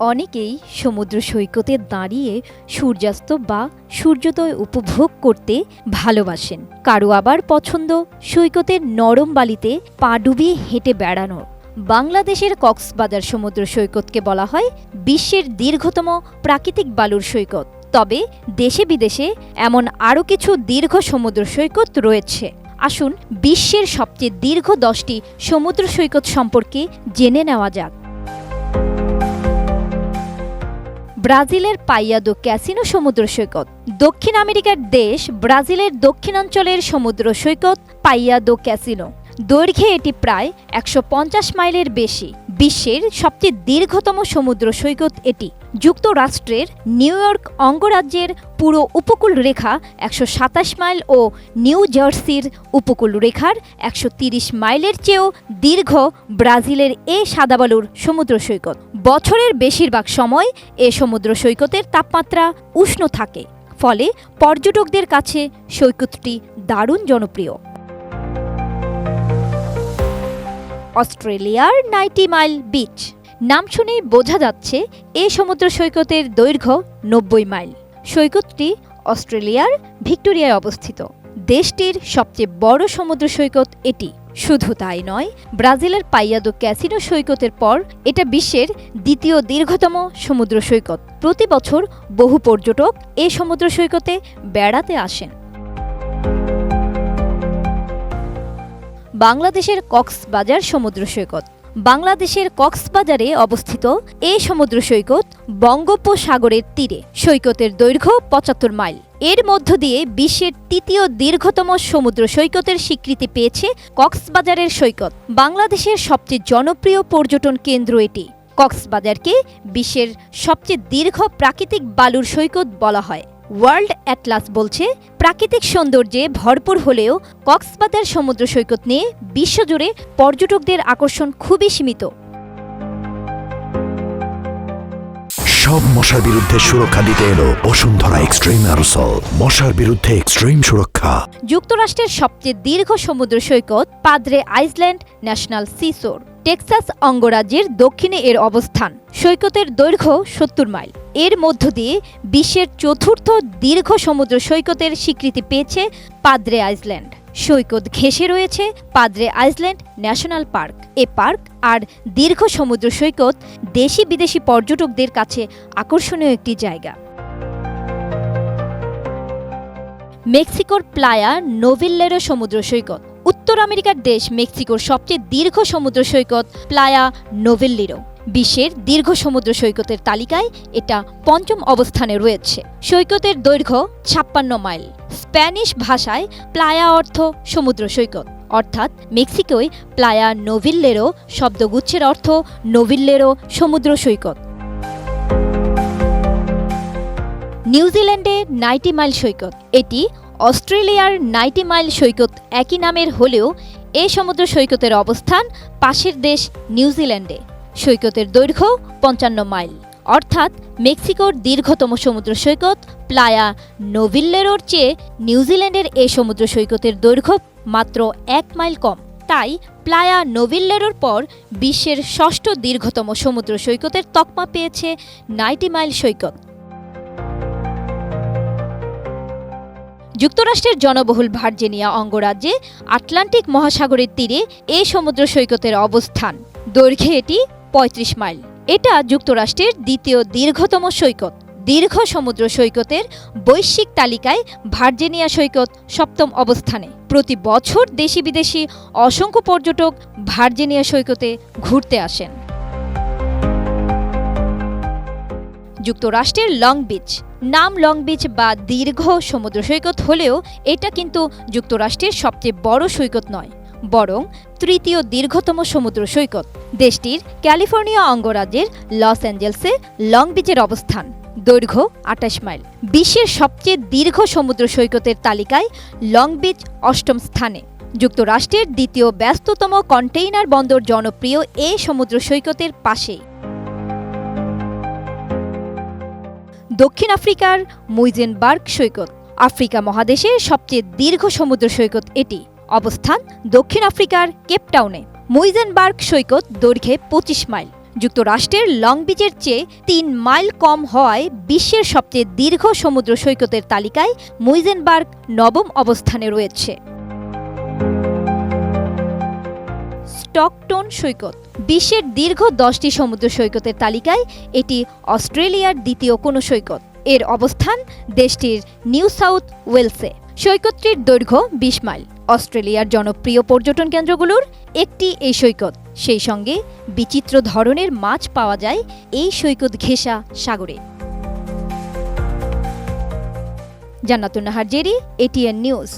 অনেকেই সমুদ্র সৈকতে দাঁড়িয়ে সূর্যাস্ত বা সূর্যোদয় উপভোগ করতে ভালোবাসেন। কারো আবার পছন্দ সৈকতের নরম বালিতে পা ডুবিয়ে হেঁটে বেড়ানোর। বাংলাদেশের কক্সবাজার সমুদ্র সৈকতকে বলা হয় বিশ্বের দীর্ঘতম প্রাকৃতিক বালুর সৈকত। তবে দেশে বিদেশে এমন আরও কিছু দীর্ঘ সমুদ্র সৈকত রয়েছে। আসুন বিশ্বের সবচেয়ে দীর্ঘ 10টি সমুদ্র সৈকত সম্পর্কে জেনে নেওয়া যাক। ব্রাজিলের পাইয়া দো ক্যাসিনো সমুদ্র সৈকত। দক্ষিণ আমেরিকার দেশ ব্রাজিলের দক্ষিণাঞ্চলের সমুদ্র সৈকত পাইয়া দো ক্যাসিনো। দৈর্ঘ্যে এটি প্রায় 150 মাইলের বেশি। বিশ্বের সবচেয়ে দীর্ঘতম সমুদ্র সৈকত এটি। যুক্তরাষ্ট্রের নিউ ইয়র্ক অঙ্গরাজ্যের পুরো উপকূল রেখা 127 মাইল ও নিউ জার্সির উপকূল রেখার 130 মাইলের চেয়েও দীর্ঘ ব্রাজিলের এ সাদাবালুর সমুদ্র সৈকত। বছরের বেশিরভাগ সময় এ সমুদ্র সৈকতের তাপমাত্রা উষ্ণ থাকে, ফলে পর্যটকদের কাছে সৈকতটি দারুণ জনপ্রিয়। অস্ট্রেলিয়ার 90 মাইল বিচ। নাম শুনেই বোঝা যাচ্ছে এ সমুদ্র সৈকতের দৈর্ঘ্য 90 মাইল। সৈকতটি অস্ট্রেলিয়ার ভিক্টোরিয়ায় অবস্থিত। দেশটির সবচেয়ে বড় সমুদ্র সৈকত এটি। শুধু তাই নয়, ব্রাজিলের পাইয়া দো ক্যাসিনো সৈকতের পর এটা বিশ্বের দ্বিতীয় দীর্ঘতম সমুদ্র সৈকত। প্রতি বছর বহু পর্যটক এ সমুদ্র সৈকতে বেড়াতে আসেন। বাংলাদেশের কক্সবাজার সমুদ্র সৈকত। বাংলাদেশের কক্সবাজারে অবস্থিত এই সমুদ্র সৈকত বঙ্গোপসাগরের তীরে। সৈকতের দৈর্ঘ্য 75 মাইল। এর মধ্য দিয়ে বিশ্বের তৃতীয় দীর্ঘতম সমুদ্র সৈকতের স্বীকৃতি পেয়েছে কক্সবাজারের সৈকত। বাংলাদেশের সবচেয়ে জনপ্রিয় পর্যটন কেন্দ্র এটি। কক্সবাজারকে বিশ্বের সবচেয়ে দীর্ঘ প্রাকৃতিক বালুর সৈকত বলা হয়। ওয়ার্ল্ড অ্যাটলাস বলছে, প্রাকৃতিক সৌন্দর্যে ভরপুর হলেও কক্সবাজার সমুদ্র সৈকত নিয়ে বিশ্বজুড়ে পর্যটকদের আকর্ষণ খুবই সীমিত। সব মশার বিরুদ্ধে সুরক্ষা দিতে এলো বসুন্ধরা এক্সট্রিম অ্যারোসল। মশার বিরুদ্ধে এক্সট্রিম সুরক্ষা। যুক্তরাষ্ট্রের সবচেয়ে দীর্ঘ সমুদ্র সৈকত পাদ্রে আইল্যান্ড ন্যাশনাল সিসোর। টেক্সাস অঙ্গরাজ্যের দক্ষিণে এর অবস্থান। সৈকতের দৈর্ঘ্য 70 মাইল। এর মধ্য দিয়ে বিশ্বের চতুর্থ দীর্ঘ সমুদ্র সৈকতের স্বীকৃতি পেয়েছে পাদ্রে আইল্যান্ড। সৈকত ঘেঁষে রয়েছে পাদ্রে আইল্যান্ড ন্যাশনাল পার্ক। এ পার্ক আর দীর্ঘ সমুদ্র সৈকত দেশি বিদেশি পর্যটকদের কাছে আকর্ষণীয় একটি জায়গা। মেক্সিকোর প্লায়া নোভিল্লেরো সমুদ্র সৈকত। উত্তর আমেরিকার দেশ মেক্সিকোর সবচেয়ে দীর্ঘ সমুদ্র সৈকত প্লায়া নোভিল্লেরো। বিশ্বের দীর্ঘ সমুদ্র সৈকতের তালিকায় এটা 5ম অবস্থানে রয়েছে। সৈকতের দৈর্ঘ্য 56 মাইল। স্প্যানিশ ভাষায় প্লায়া অর্থ সমুদ্র সৈকত, অর্থাৎ মেক্সিকোয় প্লায়া নোভিল্লেরো শব্দগুচ্ছের অর্থ নোভিল্লেরো সমুদ্র সৈকত। নিউজিল্যান্ডে 90 মাইল সৈকত। এটি অস্ট্রেলিয়ার 90 মাইল সৈকত একই নামের হলেও এই সমুদ্র সৈকতের অবস্থান পাশের দেশ নিউজিল্যান্ডে। সৈকতের দৈর্ঘ্য 55 মাইল, অর্থাৎ মেক্সিকোর দীর্ঘতম সমুদ্র সৈকত প্লায়া নোভিল্লেরোর চেয়ে নিউজিল্যান্ডের এই সমুদ্র সৈকতের দৈর্ঘ্য মাত্র 1 মাইল কম। তাই প্লায়া নোভিল্লেরোর পর বিশ্বের 6ষ্ঠ দীর্ঘতম সমুদ্র সৈকতের তকমা পেয়েছে 90 মাইল সৈকত। যুক্তরাষ্ট্রের জনবহুল ভার্জিনিয়া অঙ্গরাজ্যে আটলান্টিক মহাসাগরের তীরে এই সমুদ্র সৈকতের অবস্থান। দৈর্ঘ্যে এটি 35 মাইল। এটা যুক্তরাষ্ট্রের দ্বিতীয় দীর্ঘতম সৈকত। দীর্ঘ সমুদ্র সৈকতের বৈশ্বিক তালিকায় ভার্জিনিয়া সৈকত 7ম অবস্থানে। প্রতি বছর দেশি বিদেশি অসংখ্য পর্যটক ভার্জিনিয়া সৈকতে ঘুরতে আসেন। যুক্তরাষ্ট্রের লং বিচ। নাম লং বিচ বা দীর্ঘ সমুদ্র সৈকত হলেও এটা কিন্তু যুক্তরাষ্ট্রের সবচেয়ে বড় সৈকত নয়, বরং তৃতীয় দীর্ঘতম সমুদ্র সৈকত। দেশটির ক্যালিফোর্নিয়া অঙ্গরাজ্যের লস অ্যাঞ্জেলসে লং বিচের অবস্থান। দৈর্ঘ্য 28 মাইল। বিশ্বের সবচেয়ে দীর্ঘ সমুদ্র সৈকতের তালিকায় লং বিচ 8ম স্থানে। যুক্তরাষ্ট্রের দ্বিতীয় ব্যস্ততম কন্টেইনার বন্দর জনপ্রিয় এই সমুদ্র সৈকতের পাশেই। দক্ষিণ আফ্রিকার মুইজেনবার্গ সৈকত। আফ্রিকা মহাদেশের সবচেয়ে দীর্ঘ সমুদ্র সৈকত এটি। অবস্থান দক্ষিণ আফ্রিকার কেপটাউনে। মুইজেনবার্গ সৈকত দৈর্ঘ্যে 25 মাইল। যুক্তরাষ্ট্রের লং বিচের চেয়ে ৩ মাইল কম হওয়ায় বিশ্বের সবচেয়ে দীর্ঘ সমুদ্র সৈকতের তালিকায় মুইজেনবার্গ নবম অবস্থানে রয়েছে। স্টকটোন সৈকত বিশ্বের দীর্ঘ 10টি সমুদ্র সৈকতের তালিকায় এটি অস্ট্রেলিয়ার দ্বিতীয় কোনো সৈকত। এর অবস্থান দেশটির নিউ সাউথ ওয়েলসে। সৈকতটির দৈর্ঘ্য 20 মাইল। অস্ট্রেলিয়ার জনপ্রিয় পর্যটন কেন্দ্রগুলোর একটি এই সৈকত। সেই সঙ্গে বিচিত্র ধরনের মাছ পাওয়া যায় এই সৈকত ঘেঁষা সাগরে। জান্নাতুন নাহার জেরি, ATN নিউজ।